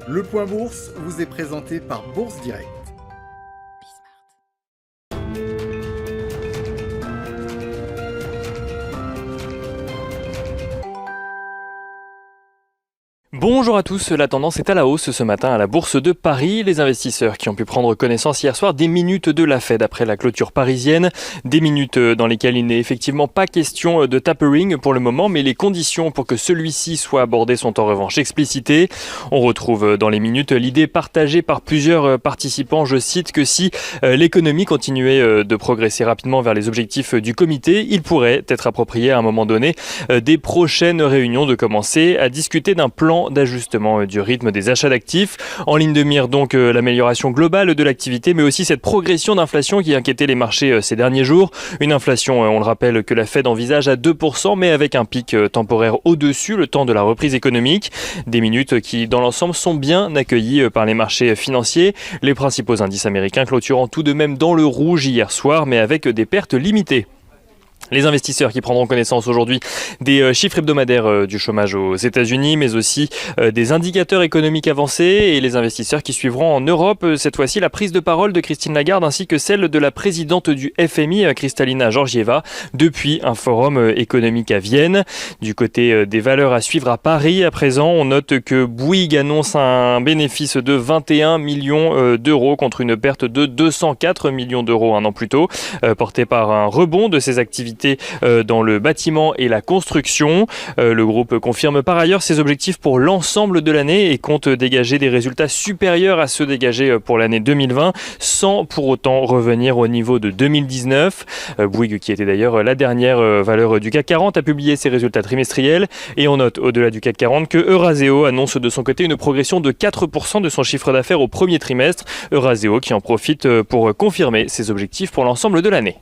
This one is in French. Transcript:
Le Point Bourse vous est présenté par Bourse Direct. Bonjour à tous, la tendance est à la hausse ce matin à la Bourse de Paris. Les investisseurs qui ont pu prendre connaissance hier soir des minutes de la Fed après la clôture parisienne. Des minutes dans lesquelles il n'est effectivement pas question de tapering pour le moment, mais les conditions pour que celui-ci soit abordé sont en revanche explicitées. On retrouve dans les minutes l'idée partagée par plusieurs participants, je cite, que si l'économie continuait de progresser rapidement vers les objectifs du comité, il pourrait être approprié à un moment donné des prochaines réunions de commencer à discuter d'un plan d'ajustement du rythme des achats d'actifs. En ligne de mire donc l'amélioration globale de l'activité, mais aussi cette progression d'inflation qui inquiétait les marchés ces derniers jours. Une inflation, on le rappelle, que la Fed envisage à 2%, mais avec un pic temporaire au-dessus, le temps de la reprise économique. Des minutes qui, dans l'ensemble, sont bien accueillies par les marchés financiers. Les principaux indices américains clôturant tout de même dans le rouge hier soir, mais avec des pertes limitées. Les investisseurs qui prendront connaissance aujourd'hui des chiffres hebdomadaires du chômage aux États-Unis, mais aussi des indicateurs économiques avancés, et les investisseurs qui suivront en Europe cette fois-ci la prise de parole de Christine Lagarde ainsi que celle de la présidente du FMI, Kristalina Georgieva, depuis un forum économique à Vienne. Du côté des valeurs à suivre à Paris, à présent, on note que Bouygues annonce un bénéfice de 21 millions d'euros contre une perte de 204 millions d'euros un an plus tôt, porté par un rebond de ses activités dans le bâtiment et la construction. Le groupe confirme par ailleurs ses objectifs pour l'ensemble de l'année et compte dégager des résultats supérieurs à ceux dégagés pour l'année 2020 sans pour autant revenir au niveau de 2019. Bouygues, qui était d'ailleurs la dernière valeur du CAC 40, a publié ses résultats trimestriels, et on note au-delà du CAC 40 que Eurazeo annonce de son côté une progression de 4% de son chiffre d'affaires au premier trimestre. Eurazeo qui en profite pour confirmer ses objectifs pour l'ensemble de l'année.